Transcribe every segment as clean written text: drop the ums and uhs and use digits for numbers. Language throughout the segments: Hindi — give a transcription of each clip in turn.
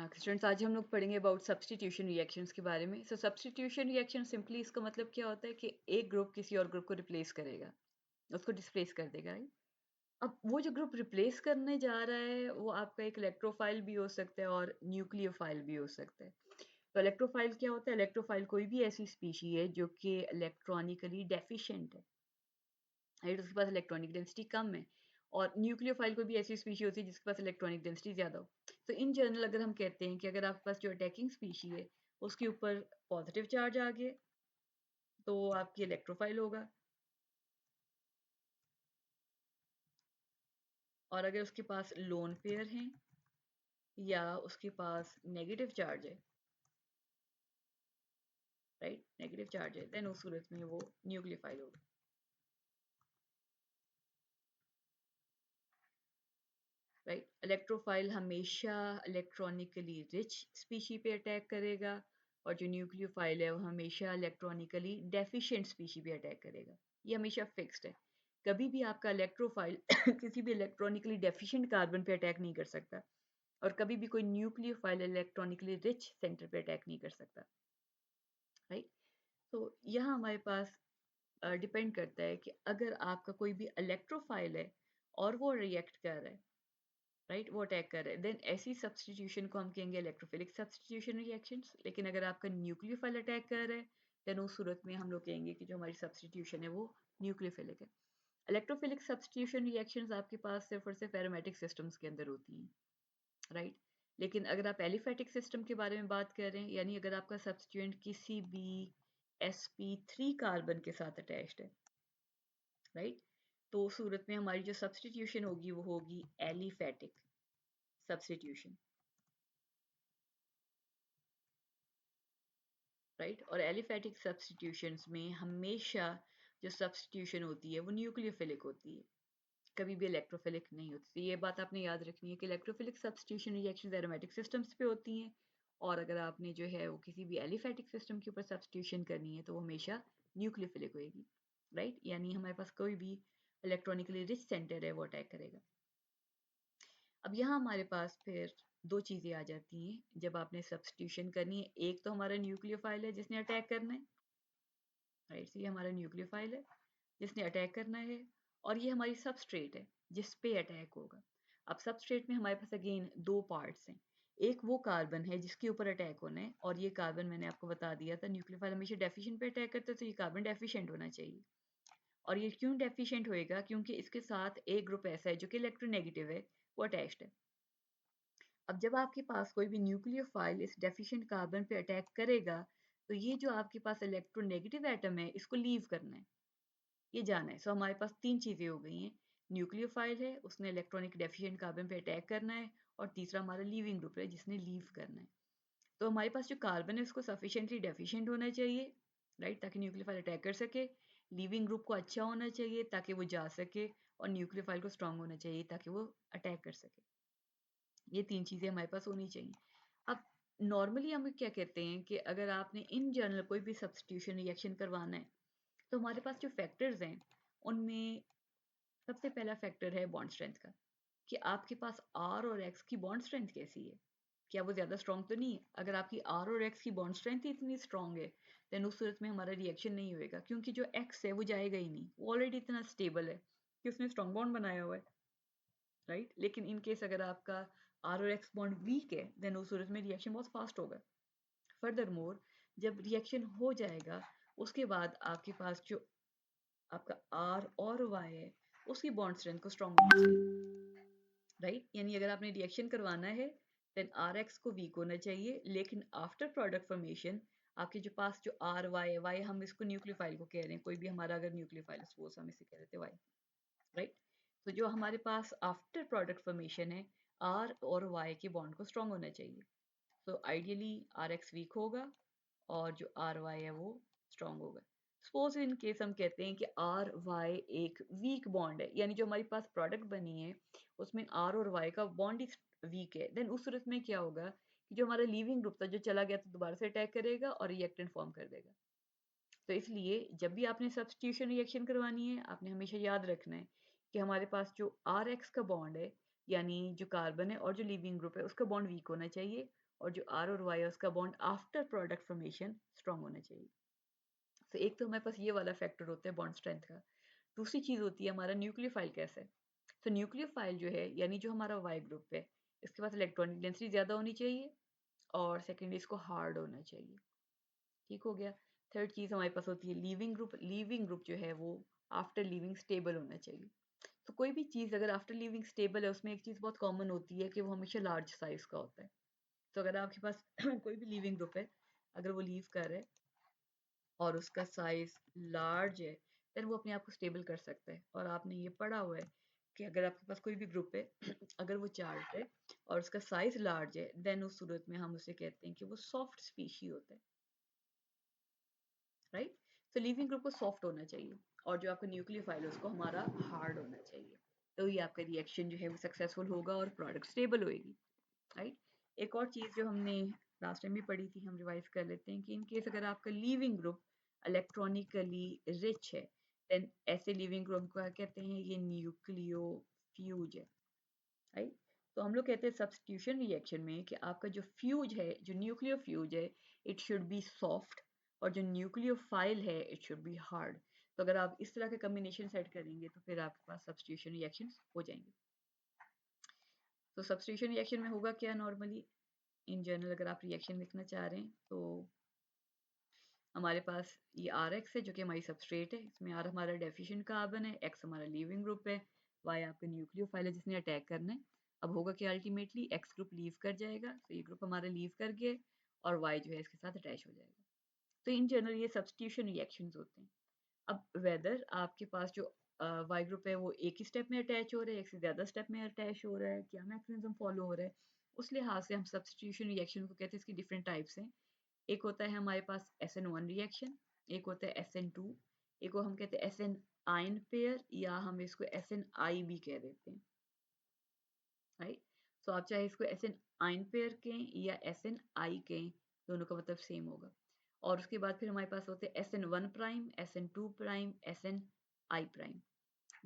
स्टूडेंट्स आज हम लोग पढ़ेंगे अबाउट सब्स्टिट्यूशन रिएक्शंस के बारे में। सो सब्स्टिट्यूशन रिएक्शन सिंपली इसका मतलब क्या होता है कि एक ग्रुप किसी और ग्रुप को रिप्लेस करेगा, उसको डिस्प्लेस कर देगा, राइट? अब वो जो ग्रुप रिप्लेस करने जा रहा है वो आपका एक इलेक्ट्रोफाइल भी हो सकता है और न्यूक्लियोफाइल भी हो सकता है। तो इलेक्ट्रोफाइल क्या होता है? इलेक्ट्रोफाइल कोई भी ऐसी स्पीशी है जो कि इलेक्ट्रॉनिकली डेफिशिएंट है, राइट? उसके पास इलेक्ट्रॉनिक डेंसिटी कम है। और न्यूक्लियोफाइल कोई भी ऐसी स्पीशी होती है जिसके पास इलेक्ट्रॉनिक डेंसिटी ज़्यादा हो। तो इन जनरल अगर हम कहते हैं कि अगर आपके पास जो अटैकिंग स्पीशी है उसके ऊपर पॉजिटिव चार्ज आ गया तो आपकी इलेक्ट्रोफाइल होगा, और अगर उसके पास लोन पेयर हैं या उसके पास नेगेटिव चार्ज है, राइट, नेगेटिव चार्ज है, देन उस सूरत में वो न्यूक्लियोफाइल होगा, राइट। इलेक्ट्रोफाइल हमेशा इलेक्ट्रॉनिकली रिच स्पीशी पे अटैक करेगा और जो न्यूक्लियोफाइल है वो हमेशा इलेक्ट्रॉनिकली डेफिशिएंट स्पीशी पे अटैक करेगा। ये हमेशा फिक्स्ड है। कभी भी आपका इलेक्ट्रोफाइल किसी भी इलेक्ट्रॉनिकली डेफिशिएंट कार्बन पे अटैक नहीं कर सकता, और कभी भी कोई न्यूक्लियोफाइल इलेक्ट्रॉनिकली रिच सेंटर पे अटैक नहीं कर सकता, राइट। तो यहाँ हमारे पास डिपेंड करता है कि अगर आपका कोई भी इलेक्ट्रोफाइल है और वो रिएक्ट कर रहा है, राइट, वो अटैक कर रहे हैं, देन ऐसी सब्स्टिट्यूशन को हम कहेंगे इलेक्ट्रोफिलिक सब्स्टिट्यूशन रिएक्शंस। लेकिन अगर आपका न्यूक्लियोफाइल अटैक कर रहा है देन उस सूरत में हम लोग कहेंगे कि जो हमारी सब्स्टिट्यूशन है वो न्यूक्लियोफिलिक है। इलेक्ट्रोफिलिक सब्स्टिट्यूशन रिएक्शंस आपके पास सिर्फ और सिर्फ एरोमेटिक सिस्टम्स के अंदर होती हैं, राइट। लेकिन अगर आप एलिफैटिक सिस्टम के बारे में बात कर रहे हैं, यानी अगर आपका सब्स्टिट्यूएंट किसी भी sp3 कार्बन के साथ अटैच्ड है, राइट, तो उस सूरत में हमारी जो सब्स्टिट्यूशन होगी वो होगी एलिफैटिक सब्स्टिट्यूशन, राइट। और एलिफैटिक सब्स्टिट्यूशंस में हमेशा जो सब्स्टिट्यूशन होती है वो न्यूक्लियोफिलिक होती है, कभी भी इलेक्ट्रोफिलिक नहीं होती। तो ये बात आपने याद रखनी है कि electrophilic substitution reaction aromatic systems पे होती हैं, और अगर आपने जो है वो किसी भी एलिफैटिक सिस्टम के ऊपर सब्स्टिट्यूशन करनी है तो वो हमेशा न्यूक्लियोफिलिक होएगी, राइट। यानी हमारे पास कोई भी इलेक्ट्रॉनिकली रिच सेंटर है वो अटैक करेगा। अब यहाँ हमारे पास फिर दो चीज़ें आ जाती हैं जब आपने सब्स्टिट्यूशन करनी है। एक तो हमारा न्यूक्लियोफाइल है जिसने अटैक करना है, राइट, ये हमारा न्यूक्लियोफाइल है जिसने अटैक करना है, और ये हमारी सबस्ट्रेट है जिस पे अटैक होगा। अब सबस्ट्रेट में हमारे पास अगेन दो पार्ट्स हैं। एक वो कार्बन है जिसके ऊपर अटैक होना है, और ये कार्बन मैंने आपको बता दिया था न्यूक्लियोफाइल हमेशा डेफिशिएंट पे अटैक करता है, तो ये कार्बन डेफिशिएंट होना चाहिए। और ये क्यों डेफिशिएंट होएगा? क्योंकि इसके साथ एक ग्रुप ऐसा है जो कि इलेक्ट्रोनेगेटिव है, वो अटैच्ड है। अब जब आपके पास कोई भी न्यूक्लियोफाइल इस डेफिशिएंट कार्बन पे अटैक करेगा तो ये जो आपके पास इलेक्ट्रोनेगेटिव एटम है इसको लीव करना है, ये जाना है। सो हमारे पास तीन चीज़ें हो गई हैं। न्यूक्लियोफाइल है, उसने इलेक्ट्रॉनिक डेफिशिएंट कार्बन पे अटैक करना है, और तीसरा हमारा लीविंग ग्रुप है जिसने लीव करना है। तो हमारे पास जो कार्बन है उसको सफिशिएंटली डेफिशिएंट होना चाहिए, राइट, ताकि न्यूक्लियोफाइल अटैक कर सके। लीविंग ग्रुप को अच्छा होना चाहिए ताकि वो जा सके, और न्यूक्लियोफाइल को स्ट्रांग होना चाहिए ताकि वो अटैक कर सके। ये तीन चीज़ें हमारे पास होनी चाहिए। अब नॉर्मली हम क्या कहते हैं कि अगर आपने इन जनरल कोई भी सब्स्टिट्यूशन रिएक्शन करवाना है तो हमारे पास जो फैक्टर्स हैं उनमें सबसे पहला फैक्टर है बॉन्ड स्ट्रेंथ का, कि आपके पास आर और एक्स की बॉन्ड स्ट्रेंथ कैसी है, क्या वो ज़्यादा स्ट्रॉन्ग तो नहीं है। अगर आपकी आर और एक्स की बॉन्ड स्ट्रेंथ ही इतनी स्ट्रॉन्ग है देन उस सूरत में हमारा रिएक्शन नहीं होएगा, क्योंकि जो एक्स है वो जाएगा ही नहीं, वो ऑलरेडी इतना स्टेबल है कि उसने स्ट्रॉन्ग बॉन्ड बनाया हुआ है, राइट। लेकिन इन केस अगर आपका आर और एक्स बॉन्ड वीक है देन उस सूरत में रिएक्शन बहुत फास्ट होगा। फर्दर मोर जब रिएक्शन हो जाएगा उसके बाद आपके पास जो आपका आर और वाई है उसकी बॉन्ड स्ट्रेंथ को स्ट्रॉन्ग होना चाहिए, राइट। यानी अगर आपने रिएक्शन करवाना है देन आर एक्स को वीक होना चाहिए, लेकिन आफ्टर प्रोडक्ट फॉर्मेशन आपके जो पास जो आर वाई, वाई हम इसको न्यूक्लियोफाइल को कह रहे हैं, कोई भी हमारा अगर न्यूक्लियोफाइल सपोज हम इसे कह रहे थे वाई, राइट। तो जो हमारे पास आफ्टर प्रोडक्ट फॉर्मेशन है आर और वाई के बॉन्ड को स्ट्रॉन्ग होना चाहिए। तो आइडियली आर एक्स वीक होगा और जो आर वाई है वो स्ट्रॉन्ग होगा। सपोज इन केस हम कहते हैं कि आर वाई एक वीक बॉन्ड है, यानी जो हमारे पास प्रोडक्ट बनी है उसमें आर और वाई का बॉन्ड ही वीक है, देन उस सूरत में क्या होगा कि जो हमारा लीविंग ग्रुप था जो चला गया तो दोबारा से अटैक करेगा और रिएक्टेंट फॉर्म कर देगा। तो इसलिए जब भी आपने सब्स्टिट्यूशन रिएक्शन करवानी है आपने हमेशा याद रखना है कि हमारे पास जो आर एक्स का बॉन्ड है यानी जो कार्बन है और जो लीविंग ग्रुप है उसका बॉन्ड वीक होना चाहिए, और जो R और Y है उसका bond after product formation strong होना चाहिए। तो एक तो हमारे पास ये वाला फैक्टर होता है बॉन्ड स्ट्रेंथ का। दूसरी चीज़ होती है हमारा न्यूक्लियोफाइल कैसा है। तो न्यूक्लियोफाइल जो है यानी जो हमारा वाई ग्रुप है, इसके पास इलेक्ट्रॉनिक डेंसिटी ज़्यादा होनी चाहिए, और सेकेंडली इसको हार्ड होना चाहिए। ठीक हो गया। थर्ड चीज़ हमारे पास होती है लीविंग ग्रुप। लीविंग ग्रुप जो है वो आफ्टर लीविंग स्टेबल होना चाहिए। तो कोई भी चीज़ अगर आफ्टर लीविंग स्टेबल है, उसमें एक चीज़ बहुत कॉमन होती है कि वो हमेशा लार्ज साइज़ का होता है। तो अगर आपके पास कोई भी लीविंग ग्रुप है, अगर वो लीव कर रहा है और उसका साइज लार्ज है, देन वो अपने आप को स्टेबल कर सकता है। और आपने ये पढ़ा हुआ है कि अगर आपके पास कोई भी ग्रुप है अगर वो चार्ज है और उसका साइज लार्ज है, देन उस सूरत में हम उसे कहते हैं कि वो सॉफ्ट स्पीशी होता है, राइट। तो लिविंग ग्रुप को सॉफ्ट होना चाहिए, और जो आपका न्यूक्लियोफाइल है उसको हमारा हार्ड होना चाहिए। तो ये आपका रिएक्शन जो है वो सक्सेसफुल होगा और प्रोडक्ट स्टेबल होएगी, राइट। एक और चीज़ जो हमने लास्ट टाइम भी पढ़ी थी, हम रिवाइज कर लेते हैं कि इन केस अगर आपका लीविंग ग्रुप इलेक्ट्रॉनिकली रिच है, देन ऐसे लीविंग ग्रुप को क्या कहते हैं, ये न्यूक्लियोफ्यूज है, राइट। तो हम लोग कहते हैं सब्स्टिट्यूशन रिएक्शन में कि आपका जो फ्यूज है, जो न्यूक्लियोफ्यूज है, इट शुड बी सॉफ्ट, और जो न्यूक्लियोफाइल है इट शुड बी हार्ड। तो अगर आप इस तरह के कम्बिनेशन सेट करेंगे तो फिर आपके पास सब्स्टिट्यूशन रिएक्शन हो जाएंगे। तो सब्स्टिट्यूशन रिएक्शन में होगा क्या नॉर्मली, इन जनरल अगर आप रिएक्शन लिखना चाह रहे हैं तो हमारे पास ये आर एक्स है जो कि हमारी सबस्ट्रेट है, इसमें आर हमारा डेफिशिएंट कार्बन है, एक्स हमारा लीविंग ग्रुप है, वाई आपका न्यूक्लियोफाइल है जिसने अटैक करना है। अब होगा कि अल्टीमेटली एक्स ग्रुप लीव कर जाएगा, तो ये ग्रुप हमारा लीव कर गया, और वाई जो है इसके साथ अटैच हो जाएगा। तो इन जनरल ये सब्स्टिट्यूशन रिएक्शंस होते हैं। अब वेदर आपके पास जो वाई ग्रुप है वो एक ही स्टेप में अटैच हो रहा है, एक से ज़्यादा स्टेप में अटैच हो रहा है, क्या मैकेनिज्म फॉलो हो रहा है, उस लिहाज से हम सब्स्टिट्यूशन रिएक्शन को कहते हैं। इसकी डिफरेंट टाइप्स हैं। एक होता है हमारे पास SN1 रिएक्शन, एक होता है SN2, एक को हम कहते हैं SN आयन पेयर, या हम इसको SNI भी कह देते हैं, राइट। तो आप चाहे इसको SN आयन पेयर कहें या SNI कहें, दोनों का मतलब सेम होगा। और उसके बाद फिर हमारे पास होते हैं SN1 prime, SN2 prime, SNI prime.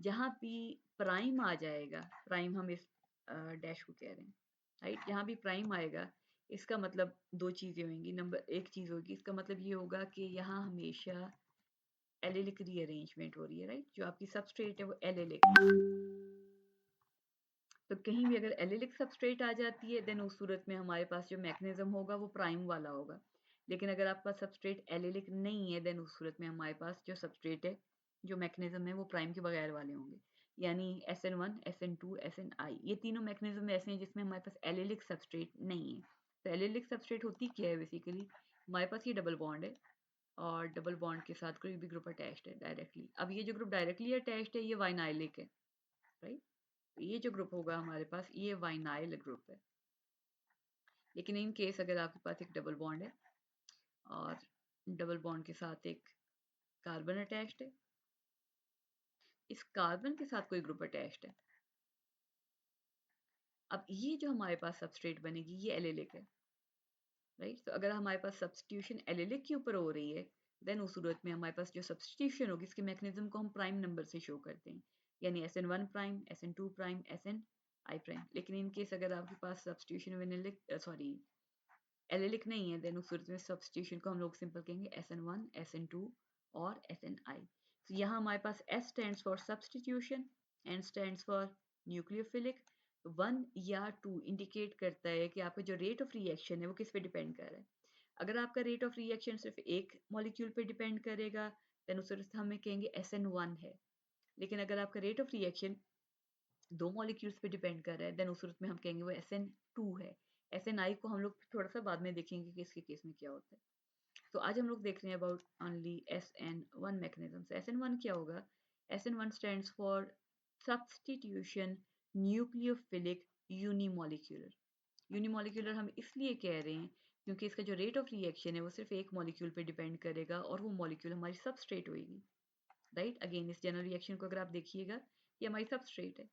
जहाँ भी प्राइम आ जाएगा, प्राइम हम इस डैश को कह रहे हैं, राइट। जहाँ भी प्राइम आएगा इसका मतलब दो चीज़ें होंगी। नंबर एक चीज़ होगी, इसका मतलब ये होगा कि यहाँ हमेशा एलेलिक रीअरेंजमेंट हो रही है, राइट। जो आपकी सबस्ट्रेट है वो एलेलिक है। तो कहीं भी अगर एलेलिक सबस्ट्रेट आ जाती है, देन उस सूरत में हमारे पास जो मैकेनिज्म होगा वो प्राइम वाला होगा। लेकिन अगर आपका सबस्ट्रेट एलेलिक नहीं है, देन उस सूरत में हमारे पास जो सबस्ट्रेट है, जो मैकेनिज्म है वो प्राइम के बगैर वाले होंगे। यानी SN1, SN2, SNI, ये तीनों मैकेनिज्म ऐसे हैं जिसमें हमारे पास एलेलिक सबस्ट्रेट नहीं है। तो एलेलिक सबस्ट्रेट होती क्या है बेसिकली, हमारे पास ये डबल बॉन्ड है, और डबल बॉन्ड के साथ कोई भी ग्रुप अटैच्ड है डायरेक्टली। अब ये जो ग्रुप डायरेक्टली अटैच्ड है ये वाइनाइलिक है, राइट। तो ये जो ग्रुप होगा हमारे पास ये वाइनाइल ग्रुप है। लेकिन इन केस अगर आपके पास एक डबल बॉन्ड है और डबल बॉन्ड के साथ एक कार्बन अटैच्ड है, इस कार्बन के साथ कोई ग्रुप अटैच्ड है, अब ये जो हमारे पास सबस्ट्रेट बनेगी ये एलेलिक है, राइट। तो अगर हमारे पास सब्स्टिट्यूशन एलेलिक के ऊपर हो रही है, देन उस सूरत में हमारे पास जो सब्स्टिट्यूशन होगी इसके मैकेनिज्म को हम प्राइम नंबर से शो करते हैं, यानी SN1 prime, SN2 prime, SNI prime. लेकिन इन केस अगर आपके पास सब्स्टिट्यूशन विनिलिक सॉरी एलेलिक नहीं है, देन उस सूरत में सब्स्टिट्यूशन को हम लोग सिंपल कहेंगे SN1, SN2 और SNI। तो यहाँ हमारे पास S stands for substitution, N stands for nucleophilic. 1 या 2 इंडिकेट करता है कि आपका जो रेट ऑफ रिएक्शन है वो किस पे डिपेंड कर रहा है। अगर आपका रेट ऑफ रिएक्शन सिर्फ एक मॉलिक्यूल पे डिपेंड करेगा, देन उस सूरत हम कहेंगे SN1 है। लेकिन अगर आपका रेट ऑफ रिएक्शन दो मॉलिक्यूल्स पे डिपेंड कर रहा है, देन उस सूरत में हम कहेंगे वो SN2 है। SNI को हम लोग थोड़ा सा बाद में देखेंगे कि इसके केस में क्या होता है। तो आज हम लोग देख रहे हैं about only SN1 mechanism. SN1 क्या होगा, SN1 stands for substitution nucleophilic unimolecular. Unimolecular हम इसलिए कह रहे हैं क्योंकि इसका जो रेट ऑफ रिएक्शन है वो सिर्फ एक मॉलिक्यूल पे डिपेंड करेगा, और वो मॉलिक्यूल हमारी सबस्ट्रेट होगी, राइट। अगेन इस जनरल रिएक्शन को अगर आप देखिएगा, ये हमारी सबस्ट्रेट है।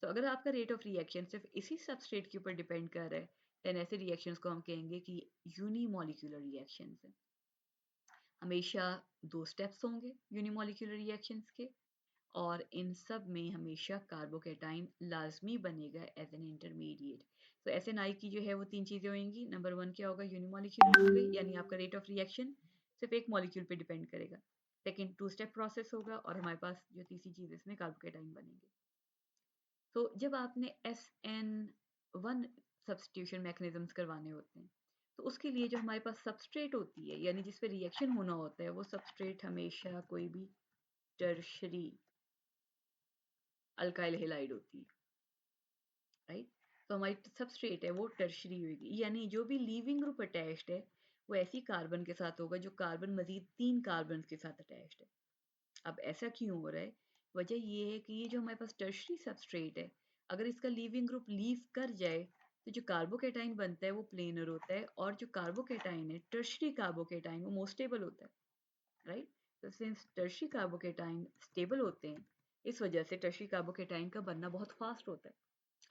तो अगर आपका रेट ऑफ रिएक्शन सिर्फ इसी सबस्ट्रेट के ऊपर डिपेंड कर रहा है, देन ऐसे रिएक्शंस को हम कहेंगे कि यूनिमोलिक्यूलर रिएक्शंस हैं। हमेशा दो स्टेप्स होंगे यूनिमोलिक्यूलर रिएक्शंस के, और इन सब में हमेशा कार्बोकेटाइन लाजमी बनेगा एज एन इंटरमीडिएट। तो SNI की जो है वो 3 चीज़ें होंगी। नंबर 1 क्या होगा, यूनिमॉलिक्यूलर हो गई, यानी आपका रेट ऑफ रिएक्शन सिर्फ एक मॉलिक्यूल पे डिपेंड करेगा। सेकंड 2 स्टेप प्रोसेस होगा और हमारे पास जो तीसरी चीज़ इसमें कार्बोकेटाइन बनेंगे। तो जब आपने SN1 सब्स्टिट्यूशन मैकेनिज्म्स करवाने होते हैं, तो उसके लिए जो हमारे पास सबस्ट्रेट होती है, यानी जिस पे रिएक्शन होना होता है, वो सबस्ट्रेट हमेशा कोई भी टर्शरी अल्काइल हैलाइड होती है, राइट। तो हमारी सबस्ट्रेट है वो टर्शरी होगी, यानी जो भी लीविंग ग्रुप अटैच्ड है वो ऐसी कार्बन के साथ होगा जो कार्बन मजीद 3 कार्बन के साथ अटैच्ड है। अब ऐसा क्यों हो रहा है? वजह ये है कि ये जो हमारे पास टर्शरी सबस्ट्रेट है, अगर इसका लीविंग ग्रुप लीव कर जाए तो जो कार्बोकेटाइन बनता है वो प्लेनर होता है, और जो कार्बोकेटाइन है टर्शरी कार्बोकेटाइन वो मोस्ट स्टेबल होता है, राइट। तो सिंस टर्शरी कार्बोकेटाइन स्टेबल होते हैं, इस वजह से टर्शरी कार्बोकेटाइन का बनना बहुत फास्ट होता है।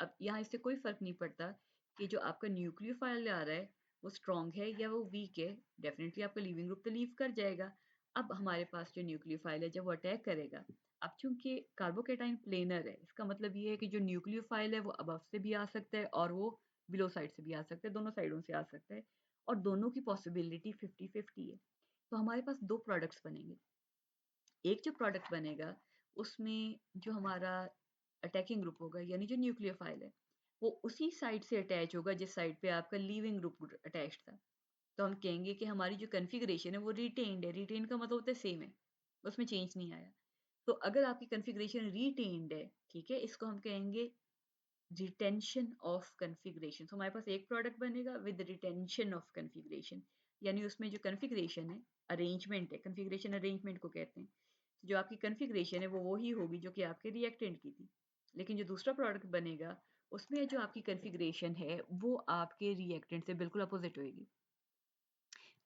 अब यहाँ इससे कोई फर्क नहीं पड़ता कि जो आपका न्यूक्लियोफाइल आ रहा है वो स्ट्रॉन्ग है या वो वीक है, डेफिनेटली आपका लीविंग ग्रुप तो लीव कर जाएगा। अब हमारे पास जो न्यूक्लियोफाइल है जब वो अटैक करेगा, अब चूंकि कार्बोकेटाइन प्लेनर है, इसका मतलब ये है कि जो न्यूक्लियोफाइल है वो अबव से भी आ सकता है और वो बिलो साइड से भी आ सकता है, दोनों साइडों से आ सकता है, और दोनों की पॉसिबिलिटी 50-50 है। तो हमारे पास दो प्रोडक्ट्स बनेंगे। एक जो प्रोडक्ट बनेगा उसमें जो हमारा अटैकिंग ग्रुप होगा, यानी जो न्यूक्लियोफाइल है, वो उसी साइड से अटैच होगा जिस साइड पे आपका लीविंग ग्रुप अटैच था। तो हम कहेंगे कि हमारी जो कन्फिग्रेशन है वो रिटेन्ड है। रिटेन्ड का मतलब होता है सेम है, उसमें चेंज नहीं आया। तो अगर आपकी कन्फिग्रेशन रिटेन्ड है, ठीक है, इसको हम कहेंगे रिटेंशन ऑफ कन्फिग्रेशन। तो हमारे पास एक प्रोडक्ट बनेगा विद रिटेंशन ऑफ कन्फिग्रेशन, यानी उसमें जो कन्फिग्रेशन है, अरेंजमेंट है, कन्फिग्रेशन अरेंजमेंट को कहते हैं। तो जो आपकी कन्फिग्रेशन है वो वही होगी जो कि आपके रिएक्टेंट की थी। लेकिन जो दूसरा प्रोडक्ट बनेगा उसमें जो आपकी कन्फिग्रेशन है वो आपके रिएक्टेंट से बिल्कुल अपोजिट होगी,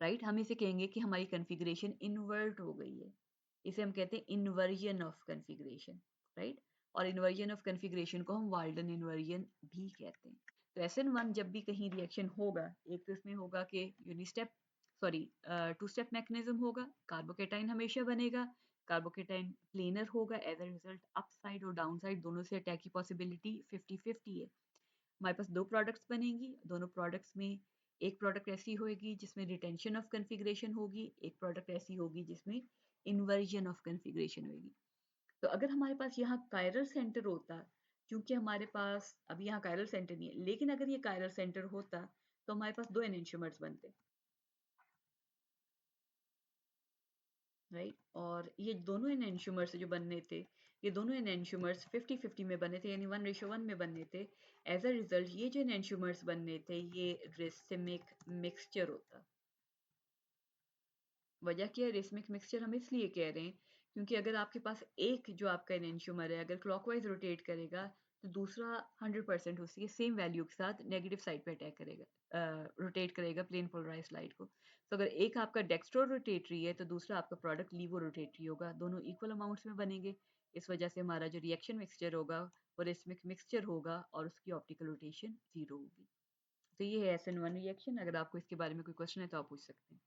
राइट। हम इसे कहेंगे कि हमारी कन्फिग्रेशन इन्वर्ट हो गई है। इसे हम कहते हैं इन्वर्जन ऑफ कन्फिग्रेशन, राइट। और इन्वर्जन ऑफ कन्फिग्रेशन को हम वाल्डन इन्वर्जन भी कहते हैं। तो SN1 जब भी कहीं रिएक्शन होगा, एक तो इसमें होगा कि यूनिस्टेप सॉरी टू स्टेप मैकेनिज्म होगा, कार्बोकेटाइन हमेशा बनेगा, कार्बोकेटाइन प्लेनर होगा, as a result up side और डाउन साइड दोनों से अटैक की पॉसिबिलिटी 50-50 है। हमारे पास दो प्रोडक्ट्स बनेंगी, दोनों प्रोडक्ट्स में एक प्रोडक्ट ऐसी होगी जिसमें रिटेंशन ऑफ कन्फिग्रेशन होगी, एक प्रोडक्ट ऐसी होगी जिसमें इन्वर्जन ऑफ कन्फिग्रेशन होगी। तो अगर हमारे पास यहाँ कायरल सेंटर होता, क्योंकि हमारे पास अभी यहाँ कायरल सेंटर नहीं है, लेकिन अगर ये कायरल सेंटर होता तो हमारे पास दो एनेंटियोमर्स बनते, राइट। और ये दोनों एनेंटियोमर्स जो बनने थे, ये दोनों एनेंटियोमर्स 50-50 में बने थे, यानी 1:1 में बनने थे। एज अ रिजल्ट ये जो एनेंटियोमर्स बनने थे ये रेसिमिक मिक्सचर होता। वजह क्या है, रेसमिक मिक्सचर हम इसलिए कह रहे हैं क्योंकि अगर आपके पास एक जो आपका एनेंटियोमर है अगर क्लॉकवाइज रोटेट करेगा तो दूसरा 100% उसकी सेम वैल्यू के साथ नेगेटिव साइड पे अटैक करेगा, रोटेट करेगा प्लेन पोलराइज्ड लाइट को। तो अगर एक आपका डेक्स्ट्रो रोटेटरी है तो दूसरा आपका प्रोडक्ट लीवो रोटेटरी होगा, दोनों इक्वल अमाउंट्स में बनेंगे। इस वजह से हमारा जो रिएक्शन मिक्सचर होगा वो रेसमिक मिक्सचर होगा और उसकी ऑप्टिकल रोटेशन 0 होगी। तो ये है SN1 रिएक्शन। अगर आपको इसके बारे में कोई क्वेश्चन है तो आप पूछ सकते हैं।